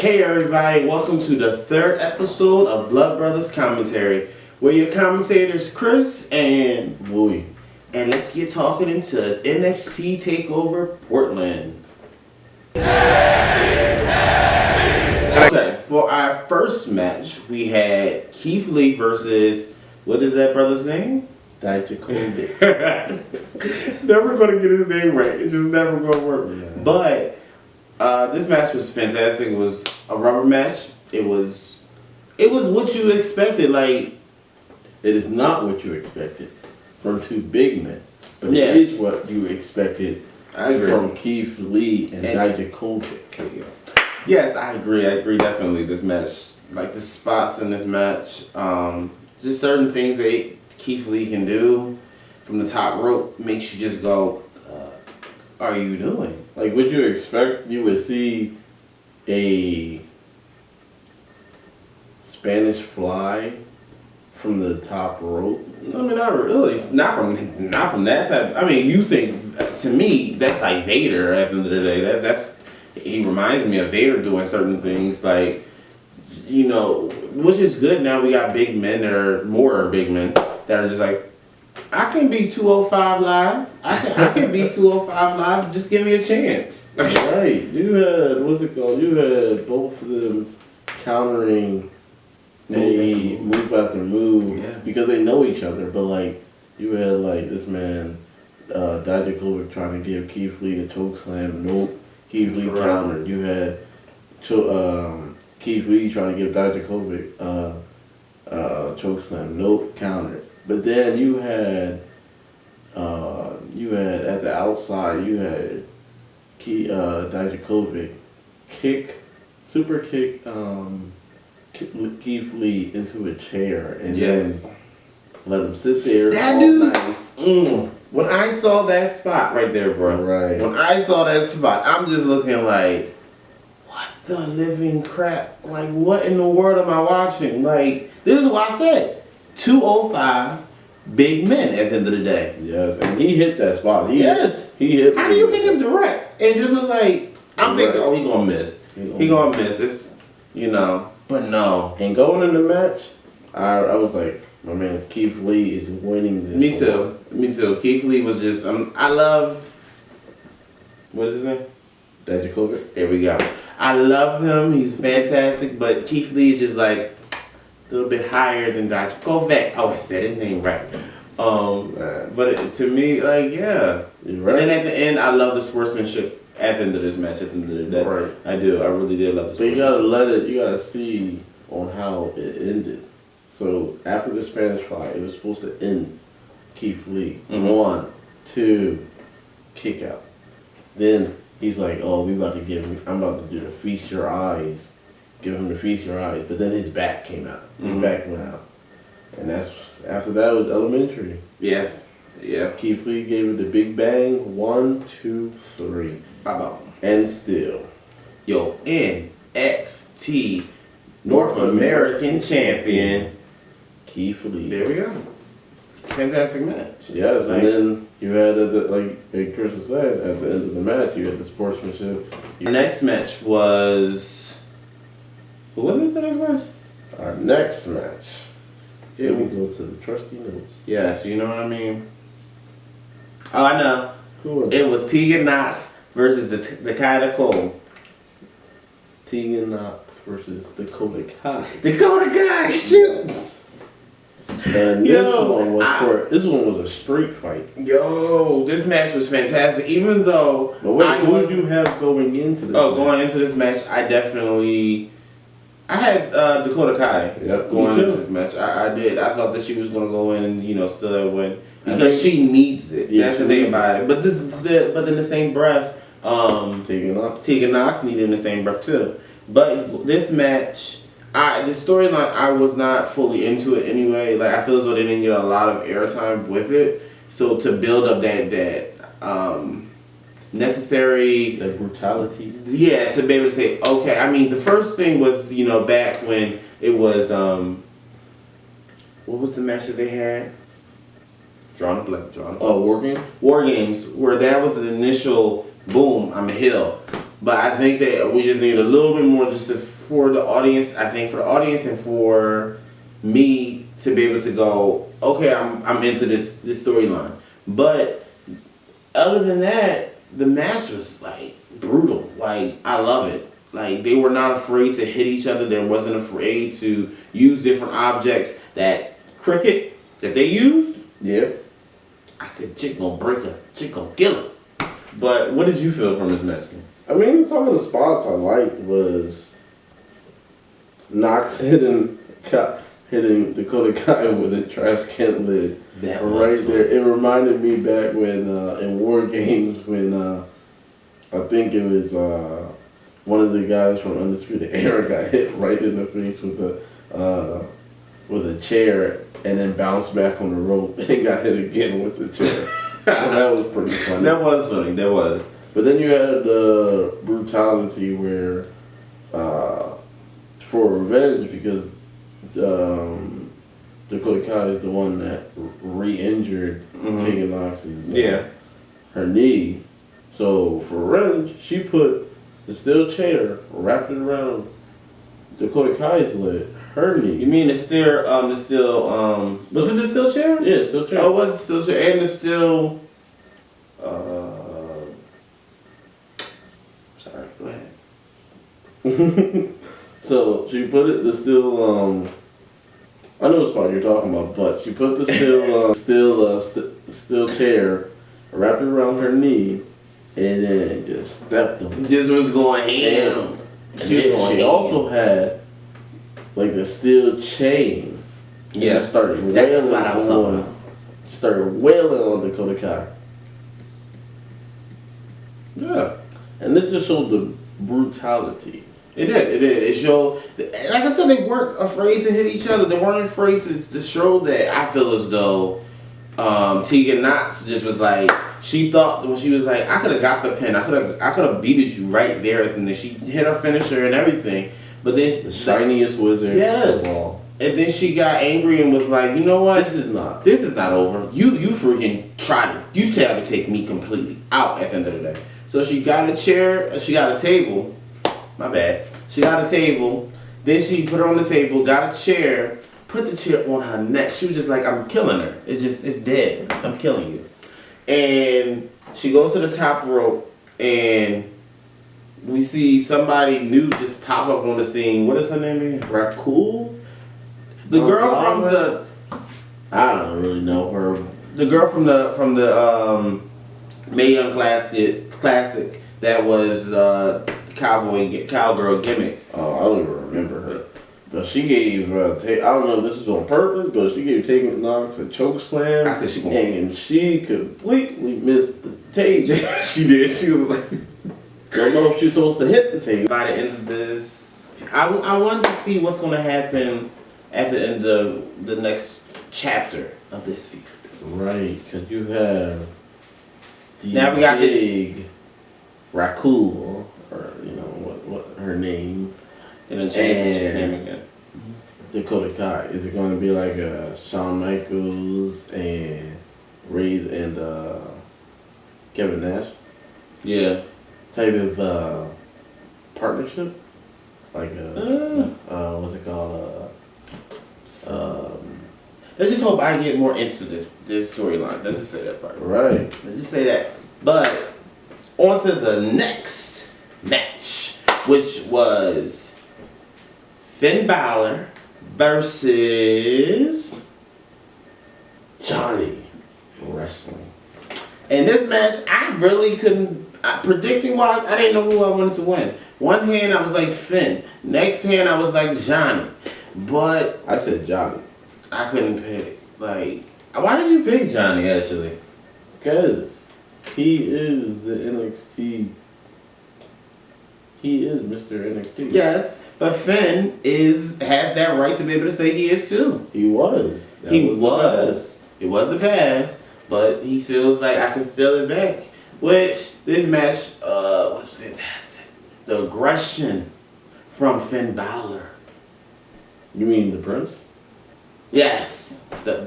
Hey everybody, welcome to the third episode of Blood Brothers Commentary. We're your commentators Chris and Muyi. And let's get talking into NXT TAKEOVER Portland. Okay, for our first match, we had Keith Lee versus, what is that brother's name? TAKEOVER. Never gonna get his name right. It's just never gonna work. Yeah. But this match was fantastic. It was a rubber match. It was what you expected. Like, It is not what you expected from two big men, but Yes. it is what you expected I agree. from Keith Lee and TAKEOVER. Yes, I agree. Definitely. This match, like the spots in this match, just certain things that Keith Lee can do from the top rope makes you just go, "Are you doing?" Like, would you expect you would see a Spanish fly from the top rope? I mean, not really. Not from that type. I mean, you think, to me, that's like Vader at the end of the day. He reminds me of Vader doing certain things, like, you know, which is good. Now we got big men that are more big men that are just like, I can be 205 live. I can be 205 live. Just give me a chance. Right. You had, what's it called? You had both of them countering a move after move, Yeah. because they know each other. But like, you had like this man, TAKEOVER trying to give Keith Lee a choke slam. Nope. Keith Lee countered. You had Keith Lee trying to give TAKEOVER choke slam. Nope. Countered. But then you had at the outside, you had TAKEOVER super kick Keith Lee into a chair and then let him sit there. That all dude. nice. When I saw that spot right there, bro. Right. When I saw that spot, I'm just looking like, what the living crap? Like, what in the world am I watching? Like, this is what I said. 205 big men at the end of the day. Yes, and he hit that spot. He hit. How do you hit him direct? And just was like, I'm thinking, oh, he gonna miss. He gonna miss. It's, you know, but no. And going in the match, I was like, my man Keith Lee is winning this. Me too. Me too. Keith Lee was just, I love, what is his name? TAKEOVER. There we go. I love him. He's fantastic. But Keith Lee is just like a little bit higher than TAKEOVER. Oh, I said his name right. But to me, like, yeah. You're right. And then at the end, I love the sportsmanship at the end of this match. At the end of the day, Right. I do. I really did love the So you sportsmanship. you gotta see on how it ended. So after the Spanish fly, it was supposed to end Keith Lee. 1, 2, kick out. Then he's like, oh, I'm about to do the feast your eyes. Give him the feast your eyes. But then his back came out. His back went out. And after that was elementary. Yes. Yeah. Keith Lee gave it the big bang. 1, 2, 3. Bye-bye. And still. Yo, NXT North American Champion. Keith Lee. There we go. Fantastic match. Yes, Like, and then you had, like Chris was saying, at the end of the match, you had the sportsmanship. our next match was... What was it, the next match? Our next match. Yeah, Then we go to the trusty notes. Yes, you know what I mean? Oh, I know. Who was It was Tegan Knox versus the Dakota Cole. Tegan Knox versus Dakota Kai. Dakota Kai, shoot! And Yo, this one was a street fight. Yo, this match was fantastic. Even though But wait, who did you have going into this? Oh, going into this match, I had Dakota Kai Yep, going me too. into this match. I did. I thought that she was going to go in and, you know, still win. Because she needs it. Yeah, That's the she thing needs about it. But in the same breath, Tegan Knox. Tegan Knox needed in the same breath too. But this match, the storyline, I was not fully into it anyway. Like, I feel as though they didn't get a lot of airtime with it. So to build up that necessary, That brutality. yeah, to be able to say, okay. I mean, the first thing was, you know, back when it was what was the match that they had? Drawing a blank. Oh, War Games? War Games, where that was the initial boom, I'm a heel. But I think that we just need a little bit more for the audience. I think for the audience and for me to be able to go, okay, I'm into this storyline. But other than that, the match was like brutal. Like, I love it. Like, they were not afraid to hit each other. They wasn't afraid to use different objects. That cricket that they used. Yeah. I said, chick gonna break her. Chick gonna kill her. But what did you feel from this match? I mean, some of the spots I liked was Knox hitting Dakota Kai with a trash can lid. That right there. It reminded me back when in War Games when I think it was one of the guys from Undisputed Era got hit right in the face with a chair and then bounced back on the rope and got hit again with the chair. So that was pretty funny. That was funny. That was. But then you had the brutality where, for revenge, because Dakota Kai is the one that re-injured Tegan Knox's her knee. So for revenge, she put the steel chair, wrapped it around Dakota Kai's leg, her knee. You mean was it the steel chair? Yeah, steel chair. Oh, it was the steel chair and the steel. Sorry, go ahead. So she put the steel. I know the spot you're talking about, but she put the steel chair, wrapped it around her knee, and then just stepped on it. Just was going ham. She also had like the steel chain. Yeah, started that's what I was talking about. Started wailing on Dakota Kai. Yeah. And this just showed the brutality. It did. It showed, like I said, they weren't afraid to hit each other. They weren't afraid to show that. I feel as though Tegan Knox just was like, she thought when she was like, I could have got the pin. I could have beated you right there. And then she hit her finisher and everything. But then the shiniest wizard. Yes. And then she got angry and was like, you know what? This is not over. You freaking tried it. You tried to take me completely out at the end of the day. So she got a chair, she got a table. My bad. She got a table. Then she put her on the table, got a chair, put the chair on her neck. She was just like, I'm killing her. It's dead. I'm killing you. And she goes to the top rope and we see somebody new just pop up on the scene. What is her name again? Raquel? The girl from the, I don't really know her. The girl from the Mae Young Classic that was cowgirl gimmick. Oh, I don't even remember her. But she gave, I don't know if this was on purpose, but she gave Tegan Knox a choke slam. I said she won't. And she completely missed the table. She did. She was like, don't know if she was supposed to hit the table. By the end of this, I wanted to see what's going to happen at the end of the next chapter of this feud. Right, because you have the now we got big Raquel, or you know what her name, and then change the name again. Dakota Kai. Is it going to be like Shawn Michaels and Reed and Kevin Nash? Yeah. Type of partnership, like what's it called? Let's just hope I get more into this storyline. Let's just say that part. Right. Let's just say that. But on to the next match, which was Finn Balor versus Johnny Wrestling. And this match, I really couldn't. Predicting wise, I didn't know who I wanted to win. One hand, I was like Finn. Next hand, I was like Johnny. But I said Johnny. I couldn't pick. Like, why did you pick Johnny, actually? Because he is the NXT. He is Mr. NXT. Yes, but Finn has that right to be able to say he is too. He was. It was the past, but he feels like I can steal it back. Which, this match was fantastic. The aggression from Finn Balor. You mean the Prince? Yes. The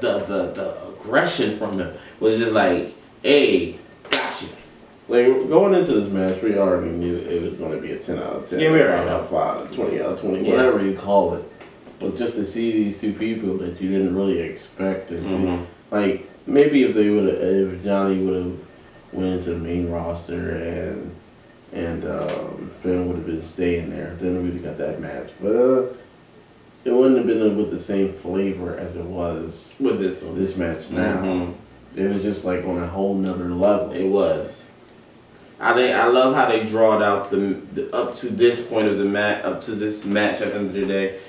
aggression from him was just like, hey, gotcha. like going into this match, we already knew it was going to be a 10 out of 10, Yeah, we already 5 out of 5, 20 out of 20, whatever you call it. But just to see these two people that you didn't really expect to see, like maybe if Johnny would have went into the main roster and Finn would have been staying there, then we would have got that match. But it wouldn't have been with the same flavor as it was with this one. This match now. It was just like on a whole nother level. It was. I love how they drawed out the up to this point of the match, up to this match at the end of the day.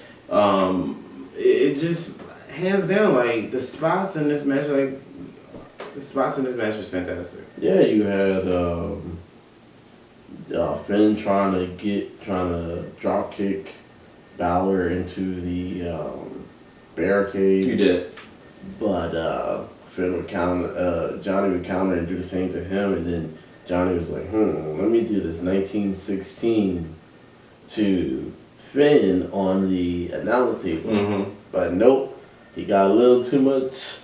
It just hands down, like the spots in this match, was fantastic. Yeah, you had Finn trying to drop kick Balor into the barricade. You did, but Finn would counter. Johnny would counter and do the same to him, and then Johnny was like, let me do this 1916 to Finn on the announce table. But nope, he got a little too much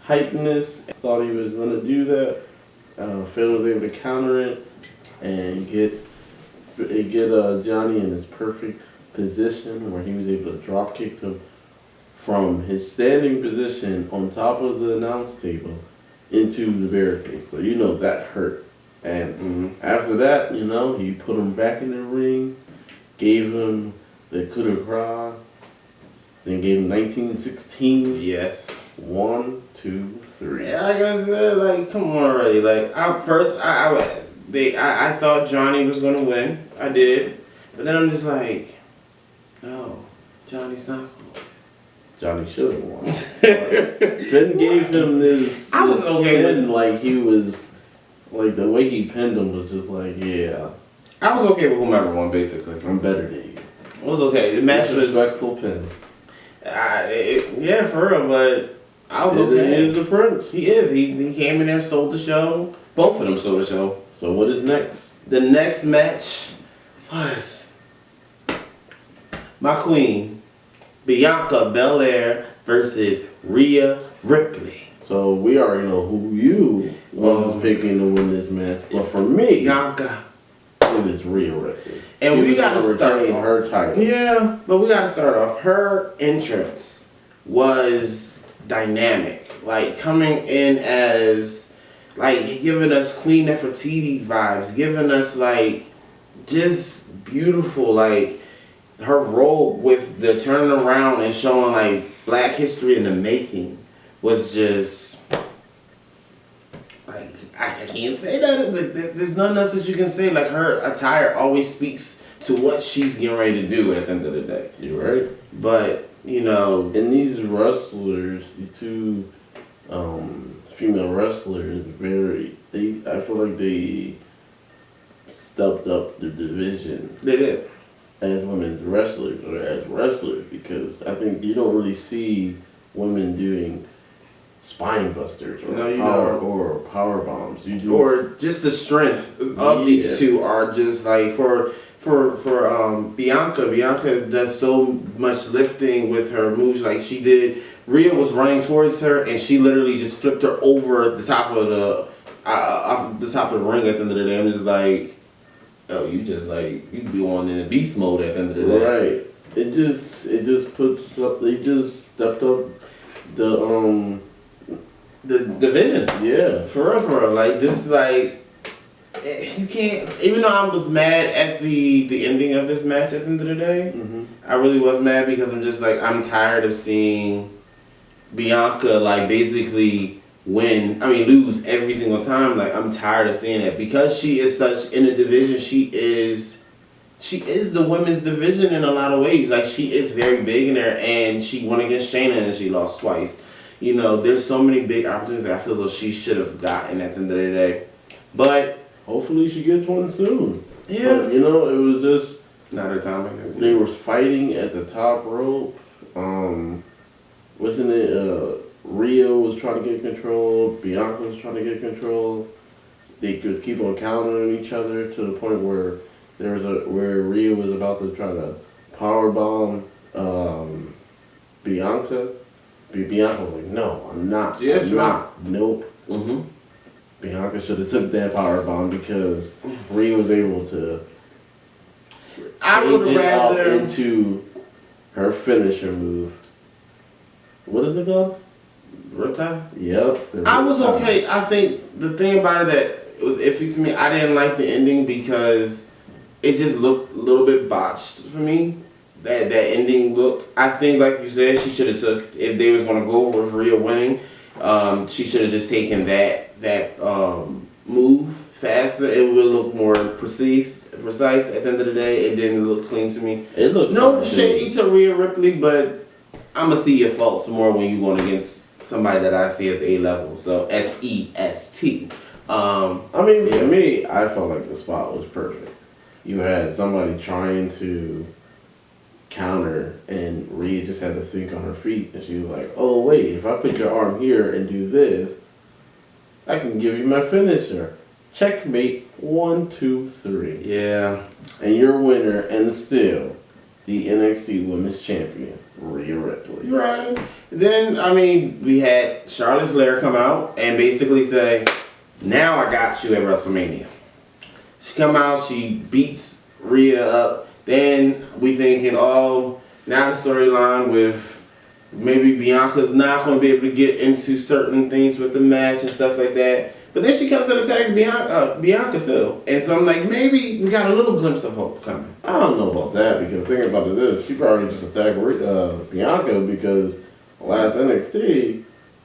hypeness. Thought he was going to do that. Finn was able to counter it and get Johnny in his perfect position where he was able to drop kick him from his standing position on top of the announce table into the barricade. So you know that hurt. And after that, you know, he put him back in the ring, gave him the coup de grace, then gave him 1916. Yes. 1, 2, 3. Yeah, like I said, like come on already. Like I thought Johnny was gonna win. I did, but then I'm just like, no, Johnny's not gonna win. Johnny should have won. Finn gave him this. I was okay with like he was, like the way he pinned him was just like, yeah. I was okay with whomever won, basically. I'm better than you. It was okay. The match was respectful pin. Yeah, for real, but I was okay. He is the prince. He is. He came in there, stole the show. Both of them stole the show. So what is next? The next match was my queen, Bianca Belair versus Rhea Ripley. So we already know who you was picking to win this match. But for me, Bianca, it is Rhea Ripley. And we got to start off her title. Yeah, but we got to start off. Her entrance was dynamic. Like coming in as like giving us Queen Nefertiti vibes, giving us like just beautiful, like her role with the turning around and showing like Black history in the making was just like I can't say that. There's nothing else that you can say. Like her attire always speaks to what she's getting ready to do at the end of the day. You're right. But you know, and these wrestlers, these two female wrestlers, I feel like they stepped up the division. They did. As women's wrestlers or as wrestlers, because I think you don't really see women doing spine busters or power bombs. You do, or just the strength of these two are just like for Bianca. Bianca does so much lifting with her moves, like she did. Rhea was running towards her, and she literally just flipped her over the top of the ring at the end of the day. I'm just like, oh, you just like you be on in the beast mode at the end of the day. Right. It just puts up. They just stepped up the division. Yeah. For real. Like this, like you can't. Even though I was mad at the ending of this match at the end of the day, I really was mad because I'm just like I'm tired of seeing Bianca like basically lose every single time. Like I'm tired of seeing it because she is such in a division. She is the women's division in a lot of ways. Like she is very big in there, and she won against Shayna and she lost twice. You know, there's so many big opportunities that I feel as though she should have gotten at the end of the day. But hopefully she gets one soon. Yeah. But, you know, it was just not her time, I guess. They were fighting at the top rope. Wasn't it? Rhea was trying to get control. Bianca was trying to get control. They just keep on countering each other to the point where where Rhea was about to try to powerbomb Bianca. Bianca was like, "No, I'm not. Yeah, I'm sure. not. Nope." Bianca should have took that power bomb because Rhea was able to I would change it up rather. into her finisher move. What is it called? Riptide? Yep. the I was Riptide. okay. I think the thing about it that it was iffy to me, I didn't like the ending because it just looked a little bit botched for me. That ending look. I think, like you said, she should have took, if they was gonna go with Rhea winning, she should have just taken that move faster. It would look more precise. At the end of the day, it didn't look clean to me. It looked No fun, shady to Rhea Ripley, but I'm gonna see your faults more when you're going against somebody that I see as A level. So FEST. I mean, for me, I felt like the spot was perfect. You had somebody trying to counter, and Rhea just had to think on her feet, and she was like, "Oh wait, if I put your arm here and do this, I can give you my finisher. Checkmate. 1, 2, 3, Yeah. and your winner, and still the NXT Women's Champion, Rhea Ripley." You're right. Then, I mean, we had Charlotte Flair come out and basically say, now I got you at WrestleMania. She come out, she beats Rhea up. Then we thinking, oh, now the storyline with maybe Bianca's not going to be able to get into certain things with the match and stuff like that. But then she comes and attacks Bianca too. And so I'm like, maybe we got a little glimpse of hope coming. I don't know about that, because thinking about it is, she probably just attacked Bianca because last NXT,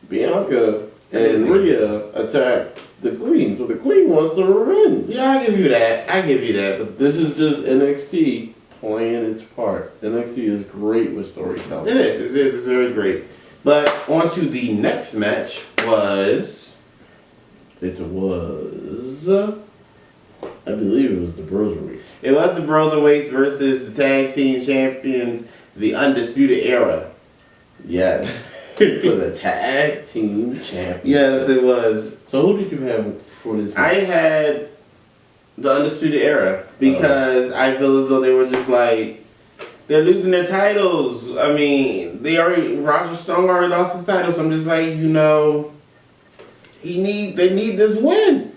Bianca and Rhea attacked the Queen, so the Queen wants the revenge. Yeah, I give you that. But This is just NXT playing its part. NXT is great with storytelling. it is. It's very great. But on to the next match was... It was, I believe it was the Broserweights. It was the Broserweights versus the Tag Team Champions, the Undisputed Era. Yes, for the Tag Team Champions. Yes, it was. So who did you have for this match? I had the Undisputed Era because I feel as though they were just like, they're losing their titles. I mean, Roger Strong already lost his title, so I'm just like, they need this win.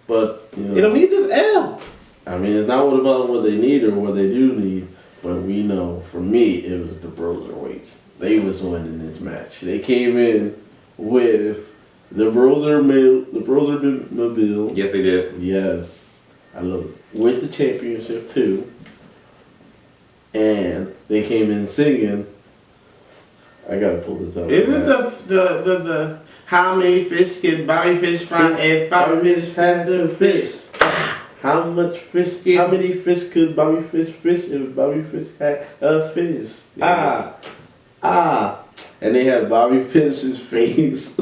But, They don't need this L. I mean, it's not about what they need or what they do need, but we know, for me, it was the Broserweights. They was winning this match. They came in with the Brosermobile. Yes, they did. Yes, I love it. With the championship too. And they came in singing. I gotta pull this up. Isn't the how many fish can Bobby Fish find and Bobby Fish has the fish? How much fish? Yeah. How many fish could Bobby Fish fish if Bobby Fish had a fish? Yeah. And they had Bobby Fish's face.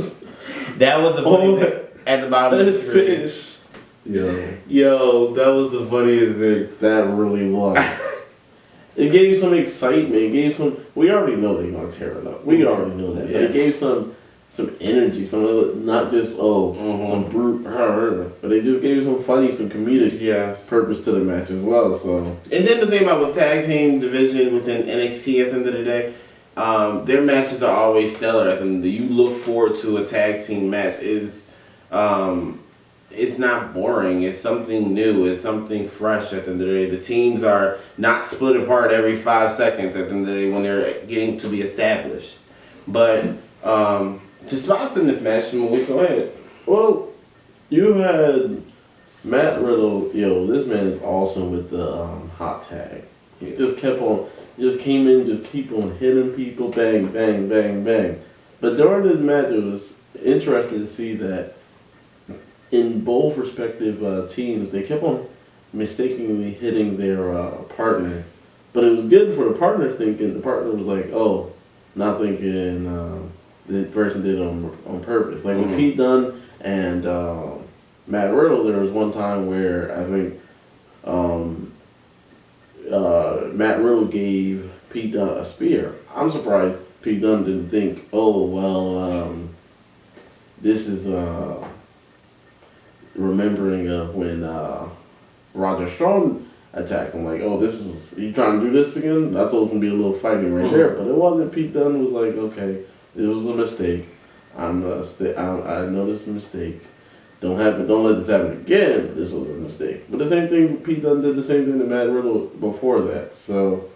That was the funny thing at the bottom of the That screen. fish. Yo, Yo, that was the funniest thing. that really was. It gave you some excitement. It gave some. We already know they're gonna tear it up. We already know that. But Yeah. it gave some energy. Some not just some brute, but it just gave you some funny, some comedic Yes. purpose to the match as well. So And then the thing about with tag team division within NXT at the end of the day, their matches are always stellar. At the end of the day. You look forward to a tag team match. It's not boring. It's something new. It's something fresh at the end of the day. The teams are not split apart every 5 seconds at the end of the day when they're getting to be established. But the spots in this match, we go ahead. well, you had Matt Riddle. Yo, this man is awesome with the hot tag. He just came in, just keep on hitting people, bang, bang, bang, bang. But during this match, it was interesting to see that in both respective teams, they kept on mistakenly hitting their partner. But it was good for the partner thinking, the partner was like, oh, not thinking the person did it on purpose. Like with Pete Dunne and Matt Riddle, there was one time where I think Matt Riddle gave Pete Dunne a spear. I'm surprised Pete Dunne didn't think, oh, well, this is remembering of when Roger Strong attacked him. Like, oh, you trying to do this again? I thought it was going to be a little fighting right there. But it wasn't. Pete Dunne was like, okay, it was a mistake. I know this is a mistake. don't let this happen again. This was a mistake. But the same thing, Pete Dunne did the same thing to Matt Riddle before that. So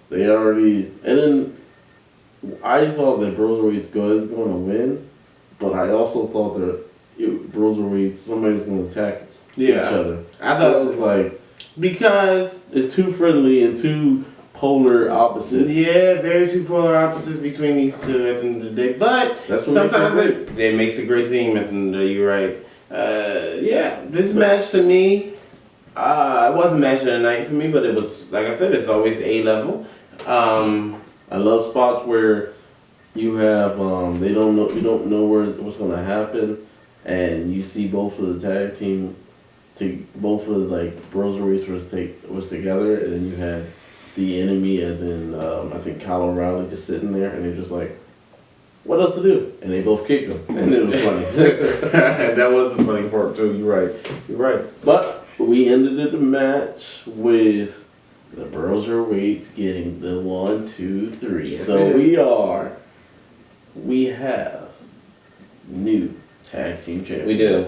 they already, and then I thought that Broserweight's was going to win, but I also thought that Broserweight, somebody was going to attack each other. I thought it was like, because it's too friendly and too polar opposites. Yeah, very two polar opposites between these two at the end of the day. But that's what sometimes it makes a great team at the end of the day. You're right. This match to me, it wasn't match of the night for me, but it was, like I said, it's always A level. I love spots where you have you don't know what's going to happen, and you see both of the tag team, both of like Broserweights was together, and then you had the enemy, as in I think Kyle O'Reilly, just sitting there, and they're just like, what else to do? And they both kicked him, and it was funny. That was the funny part too. You're right. But we ended the match with the Broserweights getting the 1, 2, 3. Yes, so we have new tag team champions. We do.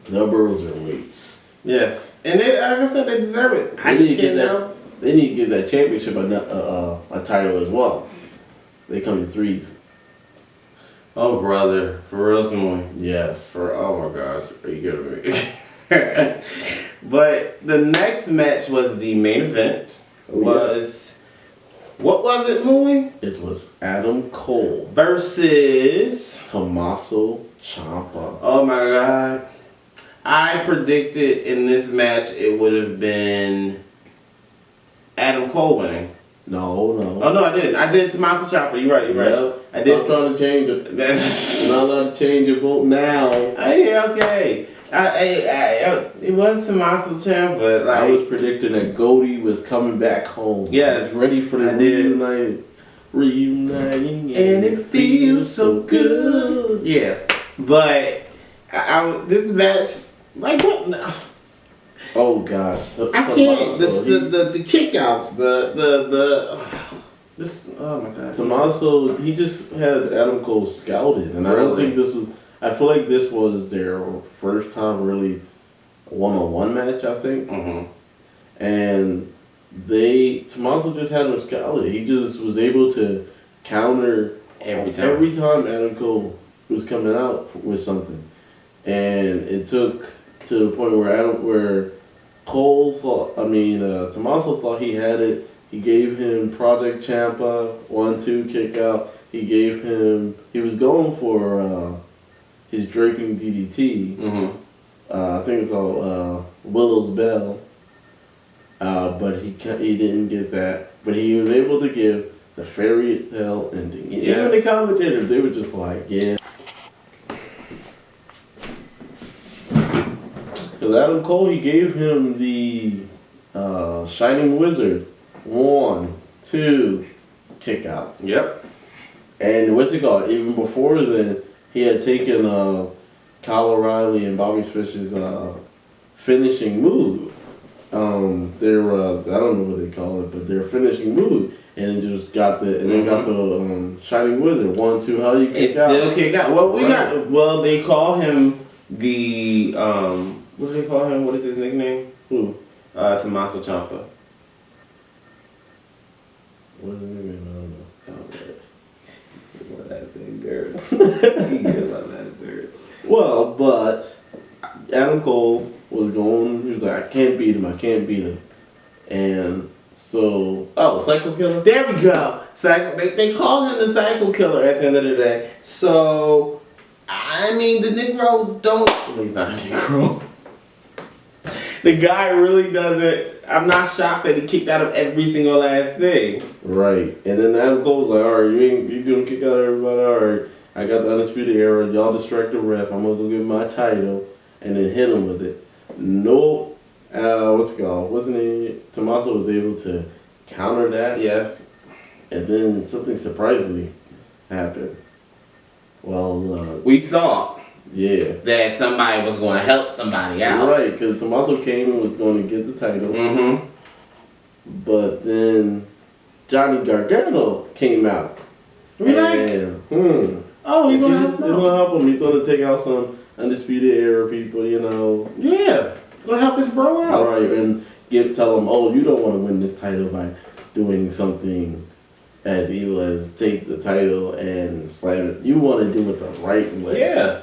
The Broserweights. Yes, and they, like I said, they deserve it. They need to give that championship a title as well. They come in 3s. Oh, brother. For real, Samoy. Yes. Oh, my gosh. Are you kidding me? But the next match was the main event. What was it, Muyi? It was Adam Cole versus Tommaso Ciampa. Oh, my God. I predicted in this match it would have been Adam Cole winning. No. Oh, no, I didn't. I did Tommaso Ciampa. You're right. Yep. I did. I'm trying to change it. You're not allowed to change your vote now. Hey, okay. It was Tommaso Ciampa. Like, I was predicting that Goldie was coming back home. Yes. Ready for the reuniting. And it feels so good. Yeah. But this match, like what? No. Oh gosh. I can't. The kickouts, oh my God. Tommaso, he just had Adam Cole scouted, and I don't think this was. I feel like this was their first time really one-on-one match. I think, and Tommaso just had him scouted. He just was able to counter every time Adam Cole was coming out with something, and it took to the point where Tommaso thought he had it. He gave him Project Ciampa 1-2 kick out. He was going for his draping DDT. I think it's called Willow's Bell. But he didn't get that. But he was able to give the fairy tale ending. Yes. Even the commentators, they were just like, yeah. Because Adam Cole, he gave him the Shining Wizard 1, 2 kick out. Yep. And what's it called? Even before then, he had taken Kyle O'Reilly and Bobby Fish's finishing move. I don't know what they call it, but their finishing move, and just got the Shining Wizard 1, 2. How you kick out? Still kick out. Well, they call him the what do they call him? What is his nickname? Who? Tommaso Ciampa. What is his nickname? I don't know. Well, but Adam Cole was going. He was like, I can't beat him. And so, Psycho Killer. There we go. They call him the Psycho Killer at the end of the day. So, I mean, the Negro well, he's not a Negro. The guy really doesn't. I'm not shocked that he kicked out of every single last thing. Right. And then Adam Cole was like, alright, you gonna kick out everybody, alright. I got the Undisputed Era, y'all distract the ref, I'm gonna go get my title, and then hit him with it. No, what's it called? Wasn't it? Tommaso was able to counter that. Yes. And then something surprisingly happened. Well, we thought. Yeah. That somebody was going to help somebody out. Right, because Tommaso came and was going to get the title. But then Johnny Gargano came out. Really? Oh, he's going to help him? He's going to help him. He's going to take out some Undisputed Era people, you know. Yeah, gonna help his bro out. Right, and tell them, oh, you don't want to win this title by doing something as evil as take the title and slam it. You want to do it the right way. Yeah.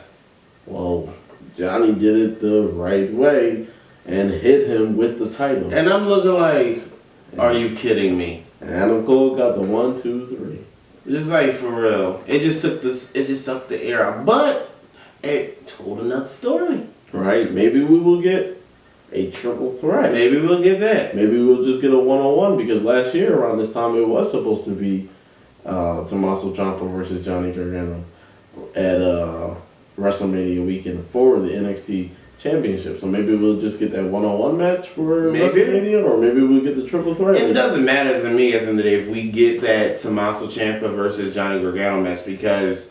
Well, Johnny did it the right way and hit him with the title. And I'm looking like, are you kidding me? And Adam Cole got the 1, 2, 3. Just like for real. It just sucked the air out. But it told another story. Right? Maybe we will get a triple threat. Maybe we'll get that. Maybe we'll just get a one-on-one, because last year around this time it was supposed to be Tommaso Ciampa versus Johnny Gargano at WrestleMania weekend for the NXT Championship. So maybe we'll just get that one-on-one match for WrestleMania, or maybe we'll get the triple threat. It doesn't matter to me at the end of the day if we get that Tommaso Ciampa versus Johnny Gargano match, because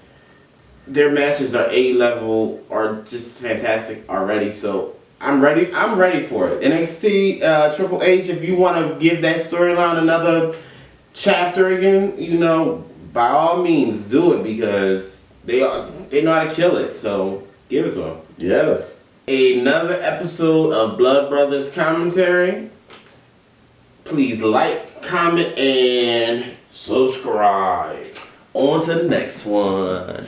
their matches are A-level, are just fantastic already. So I'm ready. I'm ready for it. NXT Triple H, if you want to give that storyline another chapter again, you know, by all means do it, because they know how to kill it. So give it to them. Yes. Another episode of Blood Brothers Commentary. Please like, comment, and subscribe. On to the next one.